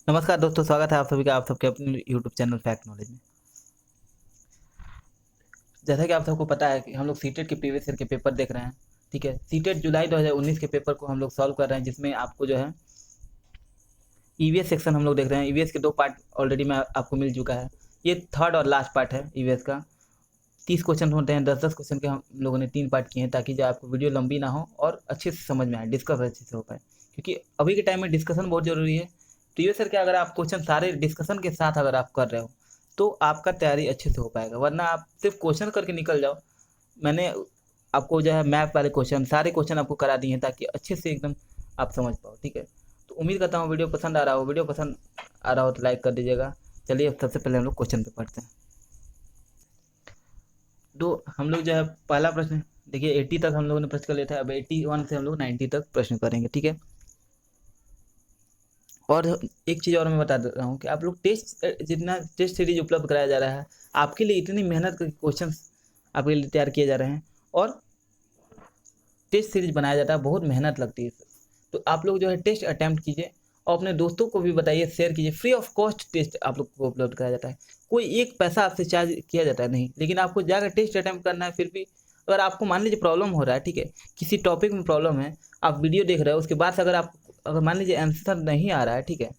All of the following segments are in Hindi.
नमस्कार दोस्तों, स्वागत है आप सभी का आप सबके अपने यूट्यूब चैनल फैक्ट नॉलेज में। जैसा कि आप सबको पता है कि हम लोग सीटेट के प्रीवियस ईयर के पेपर देख रहे हैं। ठीक है, सीटेट जुलाई 2019 के पेपर को हम लोग सॉल्व कर रहे हैं, जिसमें आपको जो है ईवीएस सेक्शन हम लोग देख रहे हैं। ईवीएस के 2 पार्ट ऑलरेडी में आपको मिल चुका है। ये थर्ड और लास्ट पार्ट है ईवीएस का। 30 क्वेश्चन होते हैं, 10-10 क्वेश्चन के हम लोगों ने 3 पार्ट किए हैं, ताकि जो आपको वीडियो लंबी ना हो और अच्छे से समझ में आए, डिस्कस अच्छे से हो पाए। क्योंकि अभी के टाइम में डिस्कशन बहुत ज़रूरी है। प्रीवियस ईयर के अगर आप क्वेश्चन सारे डिस्कशन के साथ अगर आप कर रहे हो तो आपका तैयारी अच्छे से हो पाएगा, वरना आप सिर्फ क्वेश्चन करके निकल जाओ। मैंने आपको जो है मैथ वाले क्वेश्चन, सारे क्वेश्चन आपको करा दिए हैं, ताकि अच्छे से एकदम आप समझ पाओ। ठीक है, तो उम्मीद करता हूँ वीडियो पसंद आ रहा हो। वीडियो पसंद आ रहा हो तो लाइक कर दीजिएगा। चलिए, अब सबसे पहले हम लोग क्वेश्चन पे पढ़ते हैं। दो हम लोग जो है पहला प्रश्न देखिए, 80 तक हम लोगों ने प्रश्न कर लिया था। अब 81 से हम लोग 90 तक प्रश्न करेंगे। ठीक है, और एक चीज़ और मैं बता दे रहा हूँ कि आप लोग जितना टेस्ट सीरीज उपलब्ध कराया जा रहा है, आपके लिए इतनी मेहनत करके क्वेश्चन आपके लिए तैयार किए जा रहे हैं, और टेस्ट सीरीज बनाया जाता है, बहुत मेहनत लगती है। तो आप लोग जो है टेस्ट अटैम्प्ट कीजिए और अपने दोस्तों को भी बताइए, शेयर कीजिए। फ्री ऑफ कॉस्ट टेस्ट आप लोग को उपलब्ध कराया जाता है। कोई एक पैसा आपसे चार्ज किया जाता है नहीं, लेकिन आपको जाकर टेस्ट अटैम्प्ट करना है। फिर भी अगर आपको मान लीजिए प्रॉब्लम हो रहा है, ठीक है, किसी टॉपिक में प्रॉब्लम है, आप वीडियो देख रहे हो, उसके बाद से अगर मान लीजिए आंसर नहीं आ रहा है, ठीक है,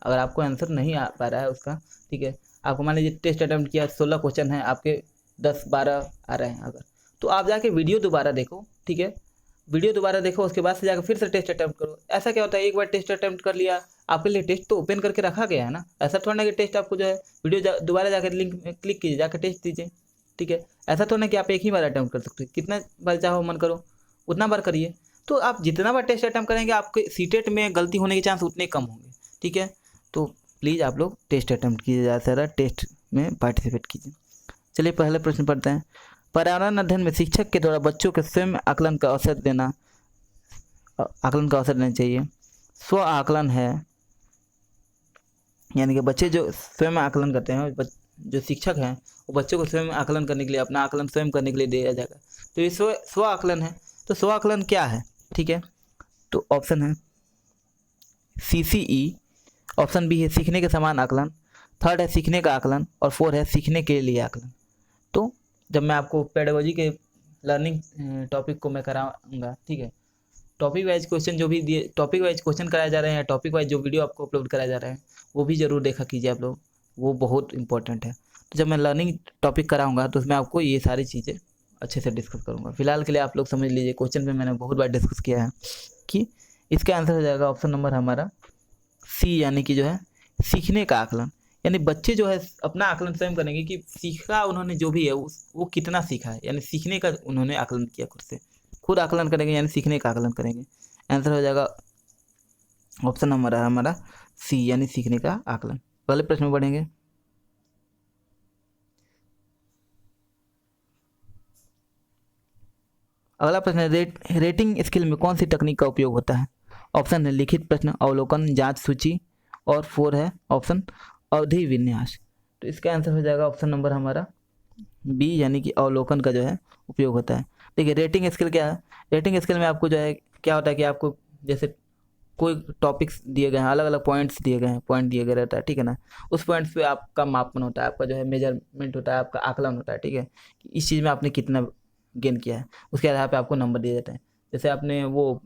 अगर आपको आंसर नहीं आ पा रहा है उसका, ठीक है, आपको मान लीजिए टेस्ट अटैम्प्ट किया, 16 क्वेश्चन है, आपके 10-12 आ रहे हैं अगर, तो आप जाके वीडियो दोबारा देखो। ठीक है, वीडियो दोबारा देखो, उसके बाद से जाकर फिर से टेस्ट अटैम्प्ट करो। ऐसा क्या होता है, एक बार टेस्ट अटैम्प्ट कर लिया, आपके लिए टेस्ट तो ओपन करके रखा गया है ना। ऐसा थोड़ा ना कि टेस्ट आपको जो है वीडियो दोबारा जाकर लिंक में क्लिक कीजिए, जाकर टेस्ट दीजिए। ठीक है, ऐसा थोड़ा ना कि आप एक ही बार अटैम्प्ट कर सकते हो, कितना बार चाहो मन करो उतना बार करिए। तो आप जितना बार टेस्ट अटैम्प्ट करेंगे, आपके सीटेट में गलती होने के चांस उतने कम होंगे। ठीक है, तो प्लीज़ आप लोग टेस्ट अटैम्प्ट कीजिए, ज़्यादा से ज़्यादा टेस्ट में पार्टिसिपेट कीजिए। चलिए, पहले प्रश्न पढ़ते हैं। पर्यावरण अध्ययन में शिक्षक के द्वारा बच्चों के स्वयं आकलन का अवसर देना चाहिए। स्व आकलन है, यानी कि बच्चे जो स्वयं आकलन करते हैं, जो शिक्षक हैं वो बच्चों को स्वयं आकलन करने के लिए, अपना आकलन स्वयं करने के लिए दिया जाएगा। तो ये स्व स्व आकलन है। तो स्व आकलन क्या है? ठीक है, तो ऑप्शन है CCE, ऑप्शन बी है सीखने के समान आकलन, थर्ड है सीखने का आकलन, और फोर है सीखने के लिए आकलन। तो जब मैं आपको पेडागोजी के लर्निंग टॉपिक को मैं कराऊंगा, ठीक है, टॉपिक वाइज क्वेश्चन जो भी दिए, टॉपिक वाइज क्वेश्चन कराए जा रहे हैं, टॉपिक वाइज जो वीडियो आपको अपलोड कराए जा रहे हैं, वो भी ज़रूर देखा कीजिए आप लोग, वो बहुत इंपॉर्टेंट है। तो जब मैं लर्निंग टॉपिक कराऊंगा तो उसमें आपको ये सारी चीज़ें अच्छे से डिस्कस करूंगा। फिलहाल के लिए आप लोग समझ लीजिए, क्वेश्चन पे मैंने बहुत बार डिस्कस किया है कि इसका आंसर हो जाएगा ऑप्शन नंबर हमारा सी, यानी कि जो है सीखने का आकलन। यानी बच्चे जो है अपना आकलन स्वयं करेंगे कि सीखा उन्होंने जो भी है वो कितना सीखा है, यानी सीखने का उन्होंने आकलन किया, खुद से खुद आकलन करेंगे, यानी सीखने का आकलन करेंगे। आंसर हो जाएगा ऑप्शन नंबर है हमारा सी, यानी सीखने का आकलन। पहले प्रश्न में बढ़ेंगे। अगला प्रश्न है, रेटिंग स्किल में कौन सी तकनीक का उपयोग होता है? ऑप्शन है लिखित प्रश्न, अवलोकन, जांच सूची, और फोर है ऑप्शन अवधि विन्यास। तो इसका आंसर हो जाएगा ऑप्शन नंबर हमारा बी, यानी कि अवलोकन का जो है उपयोग होता है। देखिए, रेटिंग स्किल क्या है? रेटिंग स्किल में आपको जो है क्या होता है कि आपको जैसे कोई टॉपिक्स दिए गए हैं, अलग अलग पॉइंट्स दिए गए हैं, पॉइंट दिए गए रहता है, ठीक है ना। उस पॉइंट्स पे आपका मापन होता है, आपका जो है मेजरमेंट होता है, आपका आकलन होता है। ठीक है, कि इस चीज़ में आपने कितना गेन किया है, उसके आधार पे आपको नंबर दिए जाते हैं। जैसे आपने वो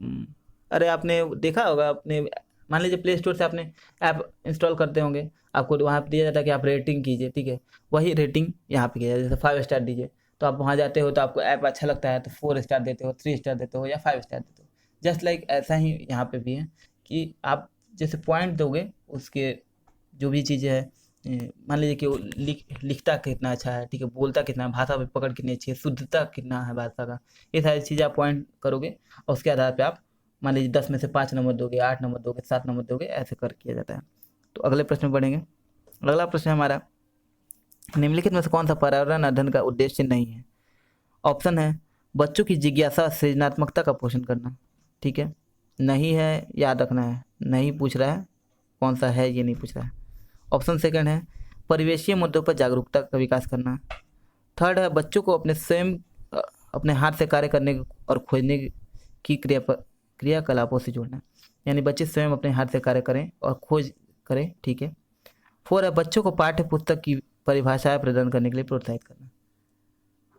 अरे आपने देखा होगा, आपने मान लीजिए प्ले स्टोर से आपने ऐप इंस्टॉल करते होंगे, आपको वहाँ पे दिया जाता है कि आप रेटिंग कीजिए। ठीक है, वही रेटिंग यहाँ पे किया जाता है। जैसे 5 स्टार दीजिए, तो आप वहाँ जाते हो तो आपको ऐप अच्छा लगता है तो 4 स्टार देते हो, 3 स्टार देते हो, या 5 स्टार देते हो। जस्ट लाइक ऐसा ही यहाँ पे भी है कि आप जैसे पॉइंट दोगे, उसके जो भी चीज़ें है, मान लीजिए कि वो लिखता कितना अच्छा है, ठीक है, बोलता कितना है, भाषा पे पकड़ कितनी अच्छी है, शुद्धता कितना है भाषा का, ये सारी चीज़ें आप पॉइंट करोगे, और उसके आधार पे आप मान लीजिए 10 में से 5 नंबर दोगे, 8 नंबर दोगे, 7 नंबर दोगे, ऐसे कर किया जाता है। तो अगले प्रश्न में बढ़ेंगे। अगला प्रश्न है हमारा, निम्नलिखित में से कौन सा पर्यावरण अध्ययन का उद्देश्य नहीं है? ऑप्शन है बच्चों की जिज्ञासा सृजनात्मकता का पोषण करना, ठीक है, नहीं है, याद रखना है, नहीं पूछ रहा है, कौन सा है ये नहीं पूछ रहा है। ऑप्शन सेकंड है परिवेशीय मुद्दों पर जागरूकता का विकास करना। थर्ड है बच्चों को अपने स्वयं अपने हाथ से कार्य करने और खोजने की क्रियाकलापों से जोड़ना, यानी बच्चे स्वयं अपने हाथ से कार्य करें और खोज करें, ठीक है। 4 है बच्चों को पाठ्य पुस्तक की परिभाषाएं प्रदान करने के लिए प्रोत्साहित करना।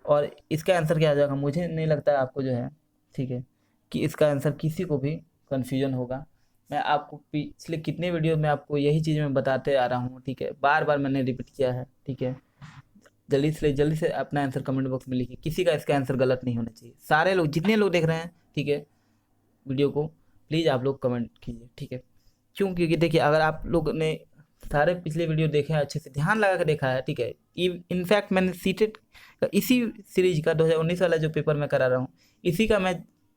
और इसका आंसर क्या आ जाएगा, मुझे नहीं लगता आपको जो है, ठीक है, कि इसका आंसर किसी को भी कन्फ्यूजन होगा। मैं आपको पिछले कितने वीडियो में आपको यही चीज़ मैं बताते आ रहा हूँ, ठीक है, बार बार मैंने रिपीट किया है, ठीक है। जल्दी से अपना आंसर कमेंट बॉक्स में लिखिए, किसी का इसका आंसर गलत नहीं होना चाहिए। सारे लोग, जितने लोग देख रहे हैं, ठीक है, वीडियो को, प्लीज़ आप लोग कमेंट कीजिए, ठीक है। क्यों? क्योंकि देखिए, अगर आप लोग ने सारे पिछले वीडियो देखे हैं, अच्छे से ध्यान लगा कर देखा है, ठीक है। इनफैक्ट मैंने सीटेट का इसी सीरीज का 2019 वाला जो पेपर मैं करा रहा हूँ, इसी का मैं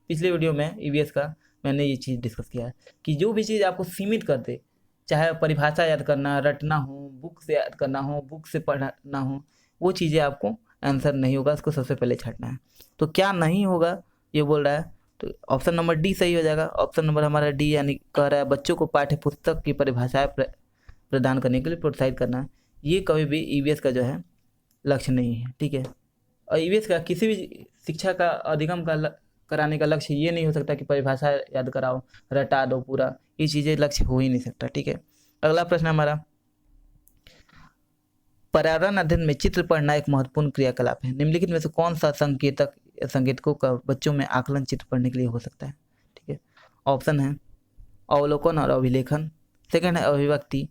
पिछले वीडियो में ईवीएस का मैंने ये चीज़ डिस्कस किया है कि जो भी चीज़ आपको सीमित कर दे, चाहे परिभाषा याद करना, रटना हो, बुक से याद करना हो, बुक से पढ़ना हो, वो चीज़ें आपको आंसर नहीं होगा, उसको सबसे पहले छांटना है। तो क्या नहीं होगा ये बोल रहा है, तो ऑप्शन नंबर डी सही हो जाएगा। ऑप्शन नंबर हमारा डी, यानी कह रहा है बच्चों को पाठ्य पुस्तक की परिभाषाएं प्रदान करने के लिए प्रोत्साहित करना है। ये कभी भी ईवीएस का जो है लक्ष्य नहीं है, ठीक है। और ईवीएस का किसी भी शिक्षा का अधिगम कराने का लक्ष्य ये नहीं हो सकता कि परिभाषा याद कराओ, रटा दो पूरा, ये चीज़ें लक्ष्य हो ही नहीं सकता, ठीक है। अगला प्रश्न हमारा, पर्यावरण अध्ययन में चित्र पढ़ना एक महत्वपूर्ण क्रियाकलाप है। निम्नलिखित में से कौन सा संकेतकों का बच्चों में आकलन चित्र पढ़ने के लिए हो सकता है, ठीक है। ऑप्शन है अवलोकन और अभिलेखन, सेकंड है अभिव्यक्ति,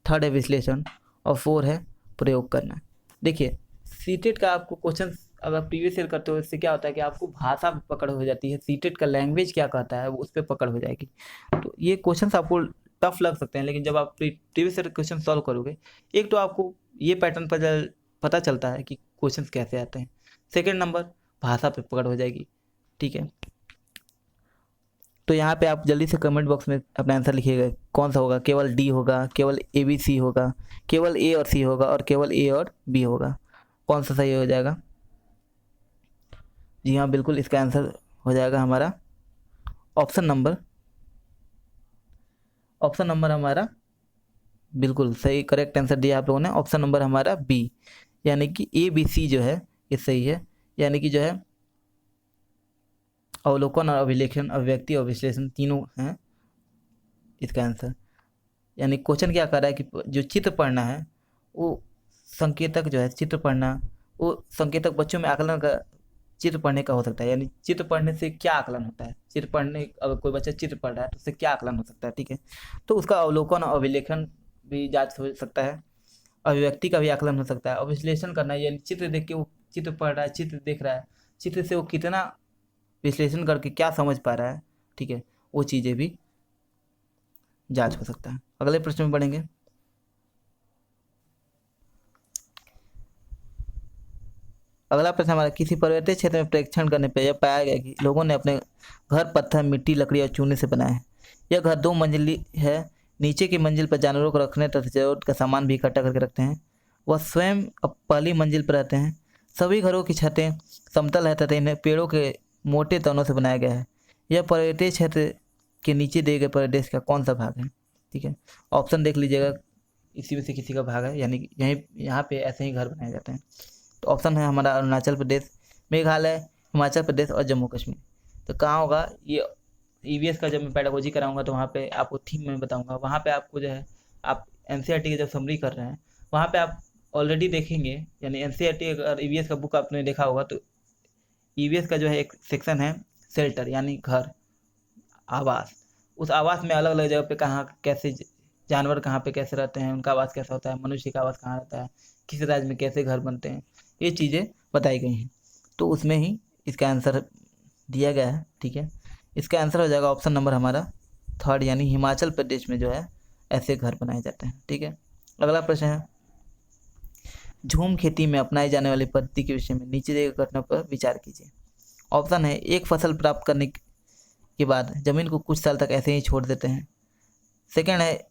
थर्ड है विश्लेषण, और 4 है प्रयोग करना। देखिए, सीटेट का आपको क्वेश्चन अगर प्रीवियस ईयर करते हो, इससे क्या होता है कि आपको भाषा पे पकड़ हो जाती है, सीटेट का लैंग्वेज क्या कहता है वो उस पर पकड़ हो जाएगी। तो ये क्वेश्चन आपको टफ लग सकते हैं, लेकिन जब आप प्रीवियस ईयर क्वेश्चन सॉल्व करोगे, एक तो आपको ये पैटर्न पर पता चलता है कि क्वेश्चन कैसे आते हैं, सेकेंड नंबर भाषा पे पकड़ हो जाएगी, ठीक है। तो यहाँ पे आप जल्दी से कमेंट बॉक्स में अपना आंसर लिखिएगा, कौन सा होगा, केवल डी होगा, केवल ए बी सी होगा, केवल ए और सी होगा, और केवल ए और बी होगा, कौन सा सही हो जाएगा। जी हाँ, बिल्कुल इसका आंसर हो जाएगा हमारा ऑप्शन नंबर हमारा बिल्कुल सही, करेक्ट आंसर दिया आप लोगों ने, ऑप्शन नंबर हमारा बी, यानी कि ए बी सी जो है ये सही है, यानी कि जो है अवलोकन और अभिलेखन, अभिव्यक्ति और विश्लेषण तीनों हैं इसका आंसर। यानी क्वेश्चन क्या कर रहा है कि जो चित्र पढ़ना है वो संकेतक जो है, चित्र पढ़ना वो संकेतक बच्चों में आकलन का चित्र पढ़ने का हो सकता है। यानी चित्र पढ़ने से क्या आकलन होता है, चित्र पढ़ने, अगर कोई बच्चा चित्र पढ़ रहा है तो उससे क्या आकलन हो सकता है, ठीक है। तो उसका अवलोकन और अभिलेखन भी जांच हो सकता है, अभिव्यक्ति का भी आकलन हो सकता है, और विश्लेषण करना, यानी चित्र देख के वो चित्र पढ़ रहा है, चित्र देख रहा है, चित्र से वो कितना विश्लेषण करके क्या समझ पा रहा है, ठीक है, वो चीज़ें भी जांच हो सकता है। अगले प्रश्न में बढ़ेंगे। अगला प्रश्न हमारा, किसी पर्वतीय क्षेत्र में परीक्षण करने पर यह पाया गया कि लोगों ने अपने घर पत्थर, मिट्टी, लकड़ी और चूने से बनाए हैं। यह घर 2 मंजिली है, नीचे की मंजिल पर जानवरों को रखने तथा जरूरत का सामान भी इकट्ठा करके रखते हैं। वह स्वयं अब पहली मंजिल पर रहते हैं। सभी घरों की छतें समतल है तथा इन्हें पेड़ों के मोटे तनों से बनाया गया है। यह पर्वतीय क्षेत्र के नीचे दिए गए प्रदेश का कौन सा भाग है, ठीक है। ऑप्शन देख लीजिएगा, इसी में से किसी का भाग है, यानी कि यहाँ पे ऐसे ही घर बनाए जाते हैं। तो ऑप्शन है हमारा अरुणाचल प्रदेश, मेघालय, हिमाचल प्रदेश और जम्मू कश्मीर। तो कहाँ होगा ये, ईवीएस का जब मैं पेडागोजी कराऊंगा तो वहाँ पे आपको थीम में बताऊंगा, वहाँ पे आपको जो है, आप एनसीईआरटी की जब समरी कर रहे हैं वहाँ पे आप ऑलरेडी देखेंगे, यानी एनसीईआरटी अगर ईवीएस का बुक आपने देखा होगा तो ईवीएस का जो है एक सेक्शन है शेल्टर, यानी घर, आवास। उस आवास में अलग अलग जगह पे कहाँ कैसे जानवर कहाँ पे कैसे रहते हैं, उनका आवास कैसा होता है, मनुष्य का आवास कहाँ रहता है, किस राज्य में कैसे घर बनते हैं, ये चीज़ें बताई गई हैं। तो उसमें ही इसका आंसर दिया गया है, ठीक है। इसका आंसर हो जाएगा ऑप्शन नंबर हमारा 3rd, यानी हिमाचल प्रदेश में जो है ऐसे घर बनाए जाते हैं, ठीक है। अगला प्रश्न है, झूम खेती में अपनाई जाने वाली पद्धति के विषय में नीचे दिए गए घटना पर विचार कीजिए। ऑप्शन है, एक फसल प्राप्त करने के बाद जमीन को कुछ साल तक ऐसे ही छोड़ देते हैं। सेकेंड है,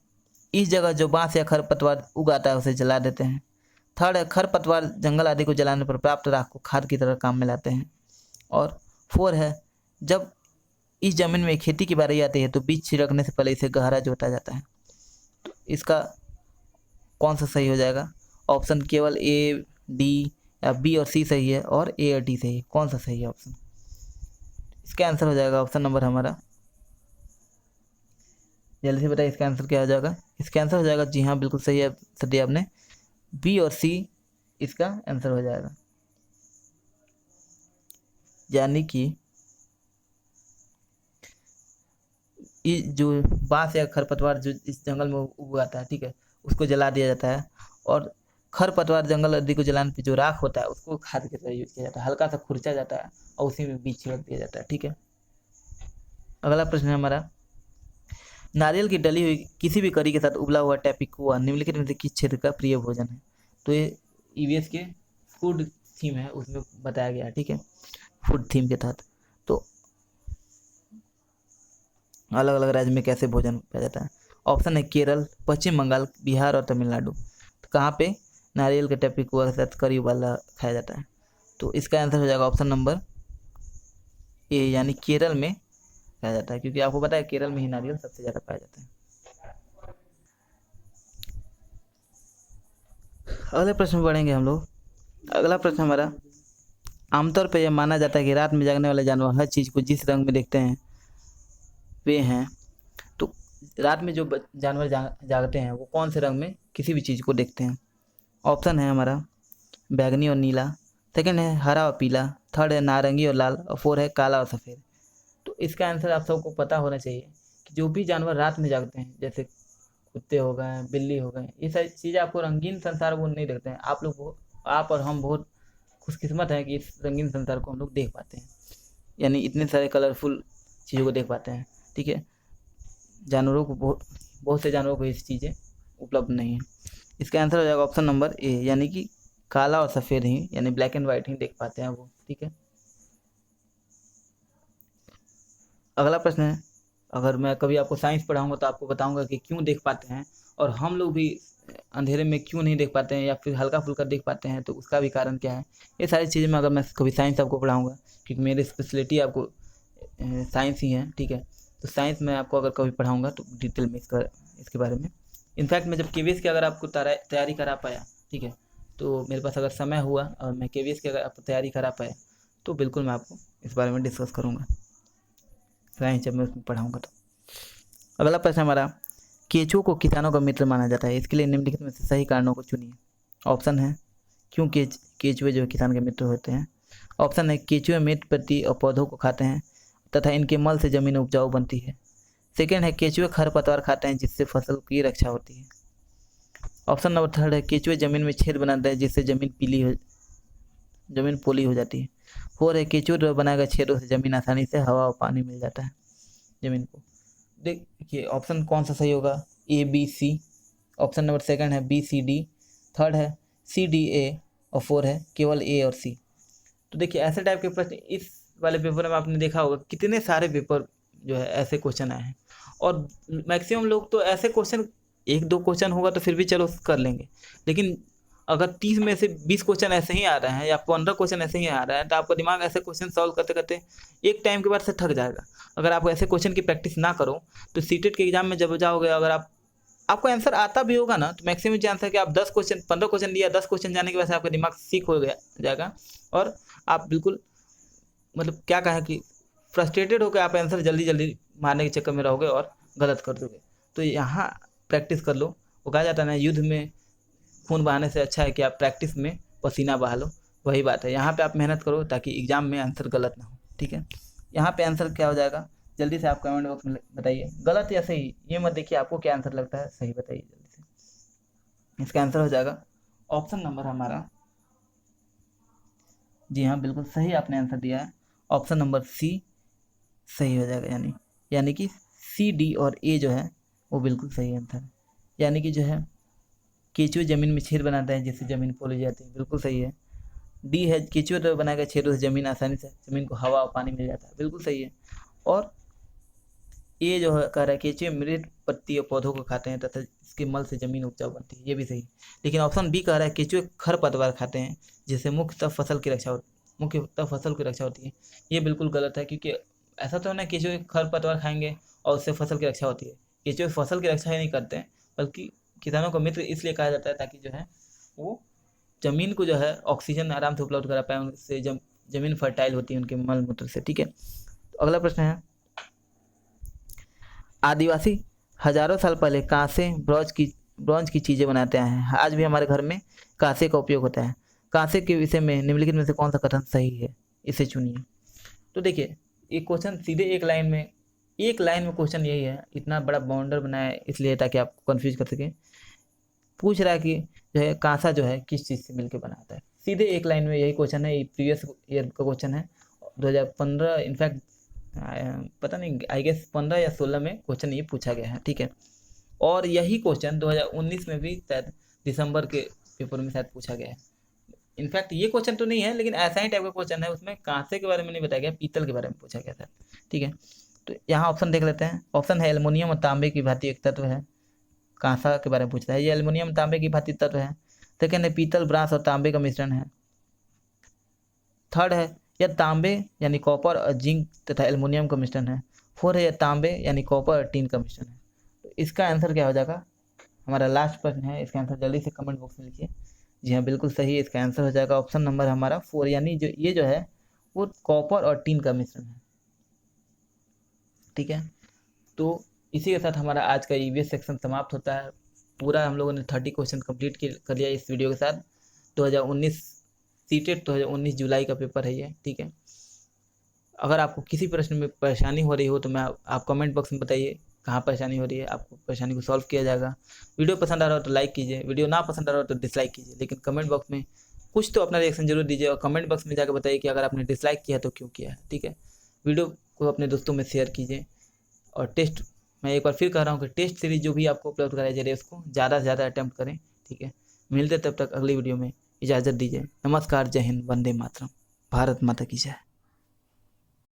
इस जगह जो बांस या खरपतवार उगाता है उसे जला देते हैं। थर्ड है, खरपतवार, जंगल आदि को जलाने पर प्राप्त राख को खाद की तरह काम में लाते हैं। और 4 है, जब इस जमीन में खेती की बारी आती है तो बीज छिड़कने से पहले इसे गहरा जोता जाता है। तो इसका कौन सा सही हो जाएगा। ऑप्शन केवल ए, डी या बी और सी सही है, और ए और डी सही है, कौन सा सही है ऑप्शन। इसका आंसर हो जाएगा ऑप्शन नंबर हमारा जल्दी से बताइए इसका आंसर क्या हो जाएगा। इसका आंसर हो जाएगा, जी हाँ बिल्कुल सही आंसर दिया आपने, बी और सी इसका आंसर हो जाएगा। यानी कि ये जो बांस या खरपतवार जो इस जंगल में उगाता है, ठीक है, उसको जला दिया जाता है, और खरपतवार जंगल आदि को जलाने पे जो राख होता है उसको खाद की तरह यूज किया जाता है, हल्का सा खुरचा जाता है और उसी में बीज छिड़क दिया जाता है, ठीक है। अगला प्रश्न है हमारा, नारियल की डली हुई किसी भी करी के साथ उबला हुआ टैपिकुआ निम्नलिखित में से किस क्षेत्र का प्रिय भोजन है। तो ये ईवीएस के फूड थीम है, उसमें बताया गया है, ठीक है, फूड थीम के तहत। तो अलग अलग राज्य में कैसे भोजन पाया जाता है। ऑप्शन है केरल, पश्चिम बंगाल, बिहार और तमिलनाडु। तो कहाँ पे नारियल के टैपिकुआ के साथ करी उबाला खाया जाता है। तो इसका आंसर हो जाएगा ऑप्शन नंबर ए, यानी केरल में पाया जाता है, क्योंकि आपको पता है केरल में ही नारियल सबसे ज़्यादा पाया जाता है। अगले प्रश्न में बढ़ेंगे हम लोग। अगला प्रश्न हमारा, आमतौर पर यह माना जाता है कि रात में जागने वाले जानवर हर चीज़ को जिस रंग में देखते हैं वे हैं। तो रात में जो जानवर जागते हैं वो कौन से रंग में किसी भी चीज़ को देखते हैं। ऑप्शन है हमारा बैगनी और नीला, सेकंड है हरा और पीला, थर्ड है नारंगी और लाल, और फोर है काला और सफ़ेद। तो इसका आंसर आप सबको पता होना चाहिए कि जो भी जानवर रात में जागते हैं, जैसे कुत्ते हो गए, बिल्ली हो गए, ये सारी चीज़ें आपको रंगीन संसार वो नहीं देखते हैं। आप और हम बहुत खुशकिस्मत हैं कि इस रंगीन संसार को हम लोग देख पाते हैं, यानी इतने सारे कलरफुल चीज़ों को देख पाते हैं, ठीक है। जानवरों को बहुत से जानवरों को ये चीज़ें उपलब्ध नहीं है। इसका आंसर हो जाएगा ऑप्शन नंबर ए, यानी कि काला और सफ़ेद ही, यानी ब्लैक एंड वाइट ही देख पाते हैं वो, ठीक है। अगला प्रश्न है, अगर मैं कभी आपको साइंस पढ़ाऊंगा तो आपको बताऊंगा कि क्यों देख पाते हैं और हम लोग भी अंधेरे में क्यों नहीं देख पाते हैं या फिर हल्का फुल्का देख पाते हैं, तो उसका भी कारण क्या है। ये सारी चीज़ें मैं अगर मैं कभी साइंस आपको पढ़ाऊंगा, क्योंकि मेरी स्पेशलिटी आपको साइंस ही है, ठीक है। तो साइंस में आपको अगर कभी पढ़ाऊंगा तो डिटेल में इसके बारे में। इनफैक्ट मैं जब केवीएस की अगर आपको तैयारी करा पाया, ठीक है, तो मेरे पास अगर समय हुआ और मैं केवीएस की अगर आपको तैयारी करा पाया तो बिल्कुल मैं आपको इस बारे में डिस्कस करूँगा साइंस जब मैं उसमें पढ़ाऊँगा तो। अगला प्रश्न हमारा, केंचुओं को किसानों का मित्र माना जाता है, इसके लिए निम्नलिखित में से सही कारणों को चुनिए। ऑप्शन है क्यों केंचुए जो है किसान के मित्र होते हैं। ऑप्शन है केंचुए मीट पत्ती और पौधों को खाते हैं तथा इनके मल से जमीन उपजाऊ बनती है। सेकेंड है केंचुए खरपतवार खाते हैं जिससे फसल की रक्षा होती है। ऑप्शन नंबर थर्ड है केंचुए जमीन में छेद बनाते हैं जिससे जमीन पोली हो जाती है। फोर है केंचुए द्वारा बनाए गए छेदों से जमीन आसानी से हवा और पानी मिल जाता है जमीन को। देखिए ऑप्शन कौन सा सही होगा, A B C. Option number second है बी सी डी, थर्ड है सी डी ए, और फोर है केवल ए और सी। तो देखिए ऐसे टाइप के प्रश्न इस वाले पेपर में आपने देखा होगा कितने सारे पेपर जो है ऐसे क्वेश्चन आए हैं, और मैक्सिमम लोग तो ऐसे क्वेश्चन, एक दो क्वेश्चन होगा तो फिर भी चलो कर लेंगे, लेकिन अगर 30 में से 20 क्वेश्चन ऐसे ही आ रहे हैं या 15 क्वेश्चन ऐसे ही आ रहा है तो आपका दिमाग ऐसे क्वेश्चन सॉल्व करते करते एक टाइम के बाद से थक जाएगा। अगर आप ऐसे क्वेश्चन की प्रैक्टिस ना करो तो सीटेट के एग्जाम में जब जाओगे, अगर आपको आंसर आता भी होगा ना, तो मैक्सिमम चांस है कि आप 10 क्वेश्चन 15 क्वेश्चन लिया, 10 क्वेश्चन जाने की वजह से आपका दिमाग सीख हो जाएगा और आप बिल्कुल मतलब क्या कहें कि फ्रस्ट्रेटेड होकर आप आंसर जल्दी जल्दी मारने के चक्कर में रहोगे और गलत कर दोगे। तो यहाँ प्रैक्टिस कर लो। वो कहा जाता है ना, युद्ध में खून बहाने से अच्छा है कि आप प्रैक्टिस में पसीना बहा लो। वही बात है, यहाँ पे आप मेहनत करो ताकि एग्जाम में आंसर गलत ना हो, ठीक है। यहाँ पे आंसर क्या हो जाएगा, जल्दी से आप कमेंट बॉक्स में बताइए, गलत या सही। ये मत देखिए आपको क्या आंसर लगता है, सही बताइए जल्दी से। इसका आंसर हो जाएगा ऑप्शन नंबर हमारा, जी हाँ बिल्कुल सही आपने आंसर दिया है, ऑप्शन नंबर सी सही हो जाएगा। यानी कि सी डी और ए जो है वो बिल्कुल सही आंसर है। यानी कि जो है केंचुए जमीन में छेद बनाते हैं जिससे जमीन पोली जाती है, बिल्कुल सही है। डी है केंचुए द्वारा बनाए गए छेदों से जमीन आसानी से जमीन को हवा और पानी मिल जाता है, बिल्कुल सही है। और ये जो है कह रहा है केंचुए मृत पत्ती और पौधों को खाते हैं तथा इसके मल से जमीन उपजाऊ बनती है, ये भी सही। लेकिन ऑप्शन बी कह रहा है केंचुए खरपतवार खाते हैं जिससे मुख्यतः फसल की रक्षा होती है, ये बिल्कुल गलत है। क्योंकि ऐसा तो है ना केंचुए खरपतवार खाएंगे और उससे फसल की रक्षा होती है, केंचुए फसल की रक्षा ही नहीं करते हैं, बल्कि किसानों को मित्र इसलिए कहा जाता है ताकि जो है वो जमीन को जो है ऑक्सीजन आराम से उपलब्ध करा पाए, उनसे जमीन फर्टाइल होती है उनके मल मूत्र से, ठीक है। तो अगला प्रश्न है, आदिवासी हजारों साल पहले कांसे ब्रॉन्ज की चीज़ें बनाते आए हैं। आज भी हमारे घर में कांसे का उपयोग होता है। कांसे के विषय में निम्नलिखित में से कौन सा कथन सही है, इसे चुनिए। तो देखिए ये क्वेश्चन सीधे एक लाइन में क्वेश्चन यही है, इतना बड़ा बाउंडर बनाया है इसलिए ताकि आपको कंफ्यूज कर सके। पूछ रहा है कि जो है कांसा जो है किस चीज़ से मिलकर बना होता है। सीधे एक लाइन में यही क्वेश्चन है, ये प्रीवियस ईयर का क्वेश्चन है 2015, इनफैक्ट पता नहीं आई गेस 15 या 16 में क्वेश्चन ये पूछा गया है, ठीक है। और यही क्वेश्चन 2019 में भी शायद दिसंबर के पेपर में शायद पूछा गया है। इनफैक्ट ये क्वेश्चन तो नहीं है लेकिन ऐसा ही टाइप का क्वेश्चन है, उसमें कांसे के बारे में नहीं बताया गया, पीतल के बारे में पूछा गया था, ठीक है। तो यहाँ ऑप्शन देख लेते हैं। ऑप्शन है एल्युमिनियम और तांबे की भांति एक तत्व है, कांसा के बारे में पूछता है, ये एल्युमिनियम तांबे की भांति तत्व है। सेकेंड है पीतल ब्रास और तांबे का मिश्रण है। थर्ड है यह तांबे यानी कॉपर और जिंक तथा एल्युमिनियम का मिश्रण है। फोर्थ है यह तांबे यानी कॉपर और टीन का मिश्रण है। तो इसका आंसर क्या हो जाएगा, हमारा लास्ट प्रश्न है, इसका आंसर जल्दी से कमेंट बॉक्स में लिखिए। जी हाँ बिल्कुल सही है, इसका आंसर हो जाएगा ऑप्शन नंबर हमारा 4, यानी जो ये जो है वो कॉपर और टीन का मिश्रण है, ठीक है। तो इसी के साथ हमारा आज का ईवीएस सेक्शन समाप्त होता है। पूरा हम लोगों ने 30 क्वेश्चन कंप्लीट कर लिया इस वीडियो के साथ। 2019 सीटेट 2019 जुलाई का पेपर है ये, ठीक है। अगर आपको किसी प्रश्न में परेशानी हो रही हो तो आप कमेंट बॉक्स में बताइए कहाँ परेशानी हो रही है, आपको परेशानी को सॉल्व किया जाएगा। वीडियो पसंद आ रहा हो तो लाइक कीजिए, वीडियो ना पसंद आ रहा हो तो डिसलाइक कीजिए, लेकिन कमेंट बॉक्स में कुछ तो अपना रिएक्शन जरूर दीजिए और कमेंट बॉक्स में जाकर बताइए कि अगर आपने डिसलाइक किया तो क्यों किया है, ठीक है। वीडियो को अपने दोस्तों में शेयर कीजिए। और टेस्ट, मैं एक बार फिर कह रहा हूँ कि टेस्ट सीरीज जो भी आपको उपलब्ध कराई जा रही है उसको ज़्यादा से ज़्यादा अटैम्प्ट करें, ठीक है। मिलते तब तक अगली वीडियो में, इजाज़त दीजिए। नमस्कार, जय हिंद, वंदे मातरम, भारत माता की जय।